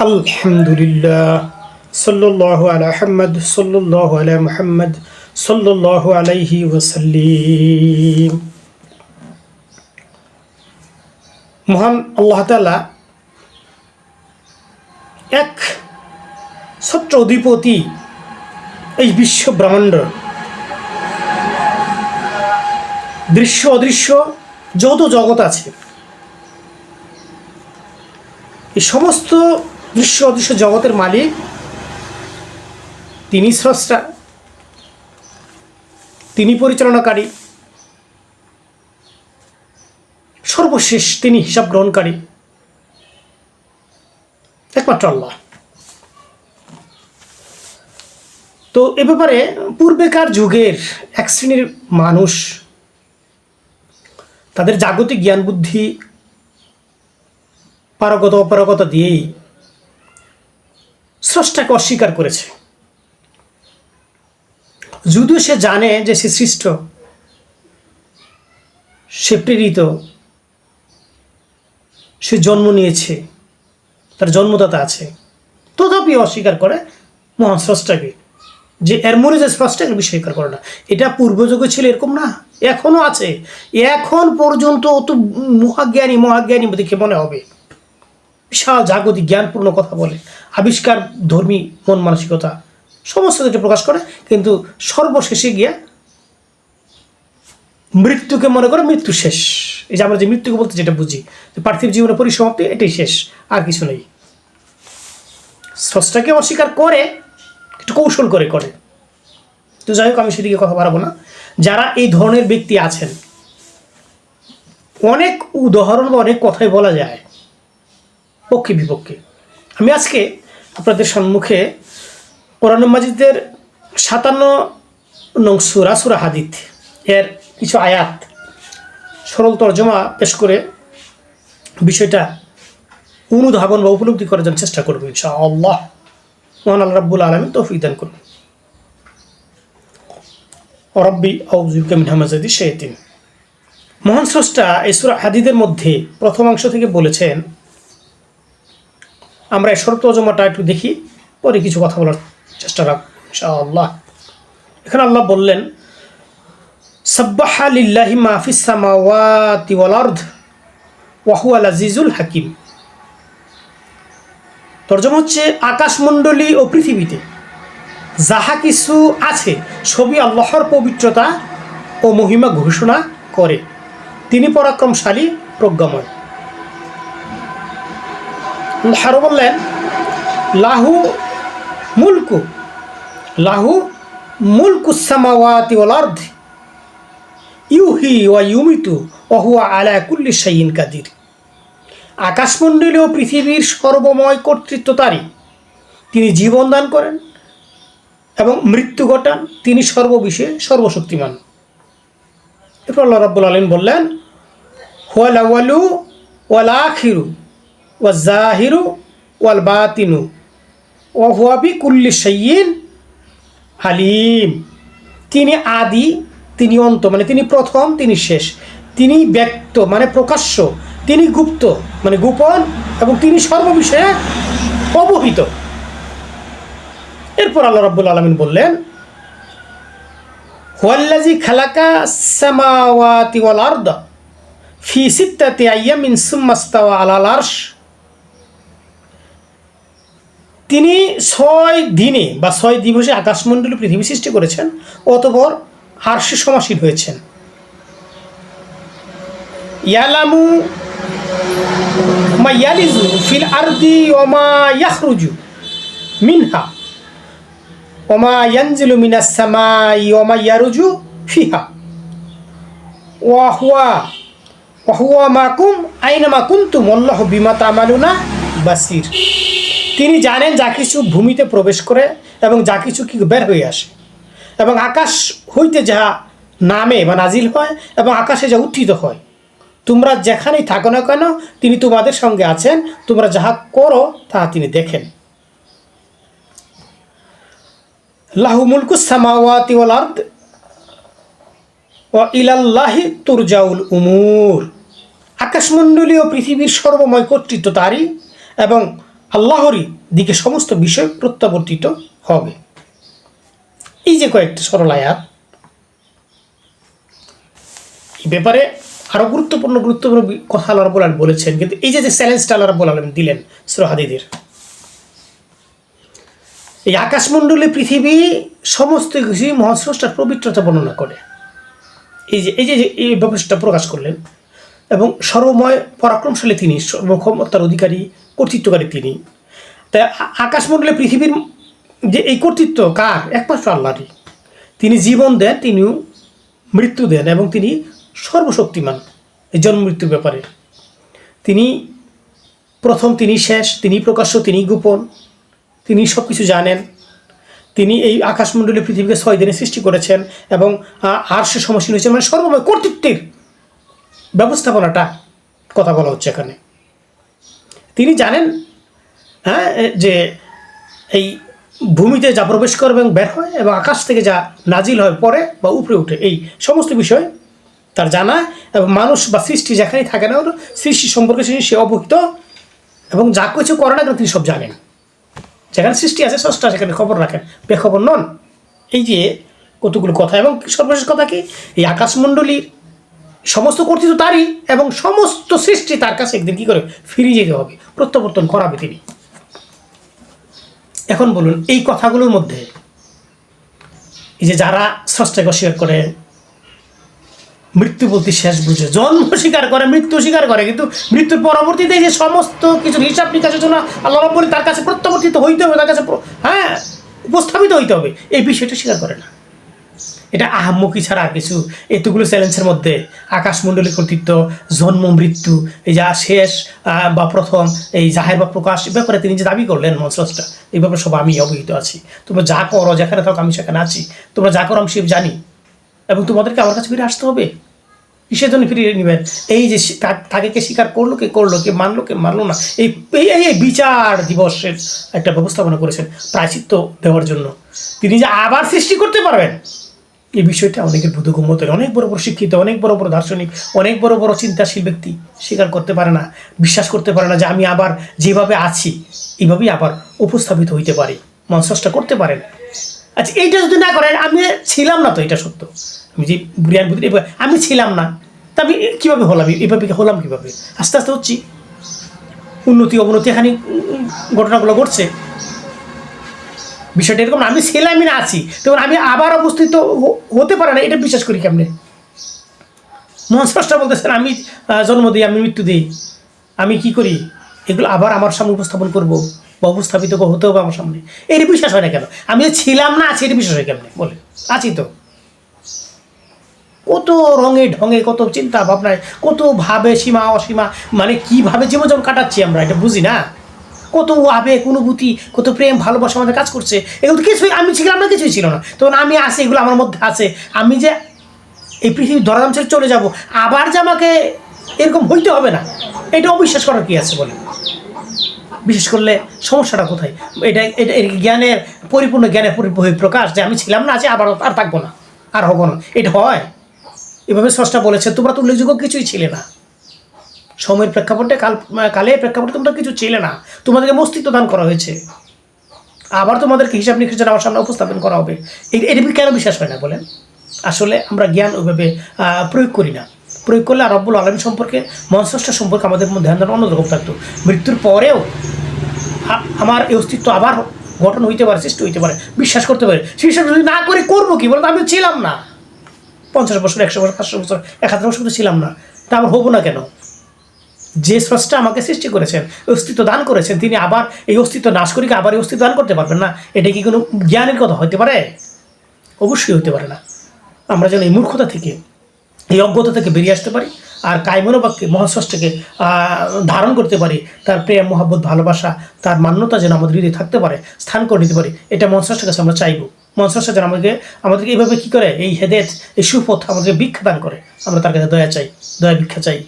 আলহামদুলিল্লাহ সাল্লাল্লাহু আলা মুহাম্মদ সাল্লাল্লাহু আলা মুহাম্মদ সাল্লাল্লাহু আলাইহি ওয়াসাল্লাম। মহান আল্লাহ তাআলা এক ছোট্ট অধিপতি এই বিশ্ব ব্রহ্মাণ্ড দৃশ্য অদৃশ্য যত জগৎ আছে, এই সমস্ত দৃশ্য অদৃশ্য জগতের মালিক তিনি, স্রষ্টা, তিনি পরিচালনাকারী, সর্বশেষ তিনি হিসাব গ্রহণকারী, একমাত্র আল্লাহ। তো এ ব্যাপারে পূর্বেকার যুগের এক শ্রেণীর মানুষ তাদের জাগতিক জ্ঞান বুদ্ধি পারগত অপারগতা দিয়েই স্রষ্টাকে অস্বীকার করেছে, যদিও সে জানে যে সে সৃষ্ট, সে প্রেরিত, সে জন্ম নিয়েছে, তার জন্মদাতা আছে, তথাপি অস্বীকার করে মহান স্রষ্টাকে, যে এর মনে যে স্রষ্টাকে স্বীকার করে না। এটা পূর্বযুগে ছিল এরকম না, এখনো আছে। এখন পর্যন্ত অত মহাজ্ঞানী দেখে মনে হবে বিশাল জাগতিক জ্ঞানপূর্ণ কথা বলে, আবিষ্কার ধর্মী মন মানসিকতা সমস্ত কিছু প্রকাশ করে, কিন্তু সর্বশেষে গিয়া মৃত্যুকে মনে করে মৃত্যু শেষ। এই যে আমরা যে মৃত্যুকে বলতে যেটা বুঝি, যে পার্থিব জীবনের পরিসমাপ্তি, এটাই শেষ, আর কিছু নেই। স্রষ্টাকে অস্বীকার করে, একটু কৌশল করে। তো যাই হোক, আমি সেদিকে কথা বাড়াবো না। যারা এই ধরনের ব্যক্তি আছেন, অনেক উদাহরণ বা অনেক কথাই বলা যায় পক্ষে বিপক্ষে। আমি আজকে আপনাদের সম্মুখে কোরআন মাজিদের 57 নং সূরা হাদীদ এর কিছু আয়াত সরল তর্জমা পেশ করে বিষয়টা অনুধাবন বা উপলব্ধি করার জন্য চেষ্টা করবো ইনশাআল্লাহ। মহান আল্লাহ রাব্বুল আলামিন তৌফিক দান করুন। রব্বি আউযু বিকা মিন হামাযাতি শায়াতিন। মহান স্রষ্টা এই সূরা হাদীদের মধ্যে প্রথম অংশ থেকে বলেছেন, আমরা এই সরল তর্জমাটা একটু দেখি, পরে কিছু কথা বলার চেষ্টা রাখব ইনশাআল্লাহ। এখানে আল্লাহ বললেন, সাব্বাহা লিল্লাহি মা ফিস সামাওয়াতি ওয়াল আরদ ওয়া হুয়াল আজিজুল হাকিম। তর্জমা হচ্ছে, আকাশমণ্ডলী ও পৃথিবীতে যাহা কিছু আছে সবই আল্লাহর পবিত্রতা ও মহিমা ঘোষণা করে, তিনি পরাক্রমশালী প্রজ্ঞাময়। আল্লাহ বললেন, লাহু মুলকুস সামাওয়াতি ওয়াল আরদ ইউহি ওয়া ইউমিতু ওয়া হুয়া আলা কুল্লি শাইইন কাদির। আকাশমণ্ডলী ও পৃথিবীর সর্বময় কর্তৃত্ব তারই, তিনি জীবন দান করেন এবং মৃত্যু ঘটান, তিনি সর্ববিষয়ে সর্বশক্তিমান। এরপর আল্লাহ রাব্বুল আলামিন বললেন, হুয়াল আউয়ালু ওয়াল আখিরু ওয়াজ জাহিরু ওয়াল বাতিনু ওয়া হুয়া বিকুল্লি শাইইন আলিম। তিনি আদি, তিনি অন্ত, মানে তিনি প্রথম, তিনি শেষ, তিনি ব্যক্ত মানে প্রকাশ্য, তিনি গুপ্ত মানে গোপন, এবং তিনি সর্ববিষয়ে অবহিত। এরপর আল্লাহ রাব্বুল আলামিন বললেন, হুয়াল্লাযী খালাকাস সামাওয়াতি ওয়াল আরদা ফি সিত্তাতি আইয়ামিন সুম্মা ইসতাওয়া আলাল আরশ। তিনি 6 দিনে বা 6 দিবসে আকাশমণ্ডলী পৃথিবী সৃষ্টি করেছেন, অতঃপর আরশে সমাসীন হয়েছেন। ইয়ালামু মা ইয়ালিজু ফিল আরদি ওয়া মা ইয়াখরুজু মিনহা ওয়া মা ইয়ানজিলু মিনাস সামাই ওয়া মা ইয়ারুজু ফিহা ওয়া হুয়া মাকুম আইনামা কুনতুম আল্লাহু বিমা তা'মালুনা বাসীর। তিনি জানেন যা কিছু ভূমিতে প্রবেশ করে এবং যা কিছু কি বের হয়ে আসে, এবং আকাশ হইতে যাহা নামে বা নাজিল হয় এবং আকাশে যা উত্থিত হয়। তোমরা যেখানেই থাকো না কেন, তিনি তোমাদের সঙ্গে আছেন, তোমরা যাহা করো তাহা তিনি দেখেন। লাহু মুলকুস সামাওয়াতি ওয়াল আরদ ওয়া ইলাল্লাহি তুরজাউল উমুর। আকাশমণ্ডলী ও পৃথিবীর সর্বময় কর্তৃত্ব তারই, এবং আল্লাহরই দিকে সমস্ত বিষয় প্রত্যাবর্তিত হবে। এই যে কয়েকটি সরল আয়াত, এই ব্যাপারে আরও গুরুত্বপূর্ণ কথা আল্লাহ রাব্বুল আলামিন বলেছেন, কিন্তু এই যে চ্যালেঞ্জটা আল্লাহ রাব্বুল আলামিন দিলেন সূরা হাদীদের, এই আকাশমণ্ডলী পৃথিবী সমস্ত কিছুই মহান স্রষ্টার পবিত্রতা বর্ণনা করে। এই ব্যাপারটা প্রকাশ করলেন, এবং সর্বময় পরাক্রমশালী তিনি, সর্বক্ষমতার অধিকারী, কর্তৃত্বকারী তিনি। তাই আকাশমণ্ডলে পৃথিবীর যে এই কর্তৃত্ব কার? একমাত্র আল্লাহরই। তিনি জীবন দেন, তিনিও মৃত্যু দেন, এবং তিনি সর্বশক্তিমান এই জন্ম মৃত্যুর ব্যাপারে। তিনি প্রথম, তিনি শেষ, তিনি প্রকাশ্য, তিনি গোপন, তিনি সব কিছু জানেন। তিনি এই আকাশমণ্ডলী পৃথিবীকে 6 দিনে সৃষ্টি করেছেন, এবং আরশে সমাসীন হয়েছেন, মানে সর্বময় কর্তৃত্বের ব্যবস্থাপনাটা কথা বলা হচ্ছে এখানে। তিনি জানেন যে এই ভূমিতে যা প্রবেশ করে এবং বের হয়, এবং আকাশ থেকে যা নাজিল হয় পরে বা উপরে উঠে, এই সমস্ত বিষয় তার জানা, এবং মানুষ বা সৃষ্টি যেখানেই থাকে না সৃষ্টি সম্পর্কে সে অবহিত, এবং যা কিছু করে না কেন তিনি সব জানেন। যেখানে সৃষ্টি আছে স্রষ্টা সেখানে খবর রাখেন, বেখবর নন। এই যে কতগুলো কথা, এবং সর্বশেষ কথা কি, এই আকাশমণ্ডলীর সমস্ত কর্তৃত্ব তারই, এবং সমস্ত সৃষ্টি তার কাছে একদিন কী করে ফিরে যেতে হবে, প্রত্যাবর্তন করাবে তিনি। এখন বলুন, এই কথাগুলোর মধ্যে এই যে যারা স্রষ্টাকে অস্বীকার করে, মৃত্যু বলতে শেষ বুঝে, জন্ম স্বীকার করে, মৃত্যু স্বীকার করে, কিন্তু মৃত্যুর পরবর্তীতে যে সমস্ত কিছু হিসাব নিকাশের জন্য আল্লাহ রাব্বুল তার কাছে প্রত্যাবর্তিত হইতে হবে, তার কাছে উপস্থাপিত হইতে হবে, এই বিষয়টা স্বীকার করে না। এটা আহাম্মকি ছাড়া আর কিছু। এতগুলো চ্যালেঞ্জের মধ্যে আকাশমণ্ডলীর কর্তৃত্ব, জন্ম মৃত্যু, এই যা শেষ বা প্রথম, এই জাহের বা প্রকাশ, এ ব্যাপারে তিনি যে দাবি করলেন মনস্রষ্টা, এই ব্যাপারে সব আমি অবহিত আছি। তোমরা যা করো, যেখানে থাকো আমি সেখানে আছি, তোমরা যা করো আমি সে জানি, এবং তোমাদেরকে আমার কাছে ফিরে আসতে হবে। কিসের জন্য ফিরিয়ে নেবেন? এই যে তাকে কে স্বীকার করলো, কে করলো, কে মানলো, কে মানলো না, এই বিচার দিবসের একটা ব্যবস্থাপনা করেছেন প্রায়শ্চিত্ত দেওয়ার জন্য। তিনি যে আবার সৃষ্টি করতে পারবেন, এই বিষয়টা অনেকের বোধগম্য, অনেক বড় বড় শিক্ষিত, অনেক বড় বড় দার্শনিক, অনেক বড় বড় চিন্তাশীল ব্যক্তি স্বীকার করতে পারে না, বিশ্বাস করতে পারে না যে আমি আবার যেভাবে আছি এইভাবেই আবার উপস্থাপিত হইতে পারি, মনস্রষ্টা করতে পারেন। আচ্ছা, এইটা যদি না করেন, আমি ছিলাম না, তো এটা সত্য, আমি যে জ্ঞান বুদ্ধি আমি ছিলাম না, তা আমি কীভাবে হলাম, এইভাবে হলাম কীভাবে? আস্তে আস্তে হচ্ছি, উন্নতি অবনতি এখানে ঘটনাগুলো ঘটছে। বিষয়টা এরকম, আমি ছিলামই না, আছি, তখন আমি আবার অবস্থিত হতে পারে না, এটা বিশ্বাস করি কেমনে? মনস্রষ্টা বলতেছেন আমি জন্ম দিই, আমি মৃত্যু দিই, আমি কি করি, এগুলো আবার আমার সামনে উপস্থাপন করবো বা উপস্থাপিত হতে হবে আমার সামনে, এটা বিশ্বাস হয় না কেন? আমি ছিলাম না, আছি, এটা বিশ্বাস হয় কেমনে? বলে আছি তো, কত রঙে ঢঙে, কত চিন্তা ভাবনায়, কত ভাবে, সীমা অসীমা, মানে কীভাবে জীবন কাটাচ্ছি আমরা, এটা বুঝি না। কত আবেগ, অনুভূতি, কত প্রেম, ভালোবাসা আমাদের কাজ করছে, এগুলো তো কিছুই আমি ছিলাম না, কিছুই ছিল না, তখন আমি আছি, এগুলো আমার মধ্যে আছে। আমি যে এই পৃথিবীর ধরাধাম ছেড়ে চলে যাব, আবার যে আমাকে এরকম হইতে হবে না, এটা অবিশ্বাস করার কী আছে বলে? বিশেষ করলে সমস্যাটা কোথায়? এটা এটা জ্ঞানের পরিপূর্ণ, জ্ঞানের প্রকাশ, যে আমি ছিলাম না, আছি, আবার আর থাকবো না, আর হবো না, এটা হয়? এভাবে স্রষ্টা বলেছে, তোমরা তো উল্লেখযোগ্য কিছুই ছিলে না, সময়ের প্রেক্ষাপটে, কালের প্রেক্ষাপটে তোমরা কিছু ছিলে না, তোমাদেরকে মস্তিত্ব দান করা হয়েছে, আবার তোমাদেরকে হিসাব নিকাশ আমার সামনে উপস্থাপন করা হবে। এটা কেন বিশ্বাস হয় না বলেন? আসলে আমরা জ্ঞান ওইভাবে প্রয়োগ করি না। প্রয়োগ করলে রব্বুল আলামিন সম্পর্কে, মনস্রষ্টা সম্পর্কে আমাদের মধ্যে ধ্যান ধারণা অন্যরকম থাকতো। মৃত্যুর পরেও আমার এই অস্তিত্ব আবার গঠন হইতে পারে, সৃষ্টি হইতে পারে, বিশ্বাস করতে পারে। বিশ্বাস যদি না করে করবো কি? বলতো আমি ছিলাম না 50 বছর, 100 বছর, 500 বছর, 1000 বছর ছিলাম না, তা আমার হবো না কেন? যে স্রষ্টা আমাকে সৃষ্টি করেছেন, অস্তিত্ব দান করেছেন, তিনি আবার এই অস্তিত্ব নাশ করি আবার এই অস্তিত্ব দান করতে পারবেন না? এটা কি কোনো জ্ঞানের কথা হতে পারে? অবশ্যই হতে পারে না। আমরা যেন এই মূর্খতা থেকে, এই অজ্ঞতা থেকে বেরিয়ে আসতে পারি, আর কায়মনোবাক্যে মহাস্রষ্টাকে ধারণ করতে পারি, তার প্রেম, মহাব্বত, ভালোবাসা, তার মান্যতা যেন আমাদের হৃদয়ে থাকতে পারে, স্থান করে নিতে পারি, এটা মহাস্রষ্টার কাছে আমরা চাইব। মহাস্রষ্টা যেন আমাদেরকে এইভাবে কী করে, এই হেদায়েত, এই সুপথ আমাদেরকে ভিক্ষা দান করে, আমরা তার কাছে দয়া চাই, দয়া ভিক্ষা চাই।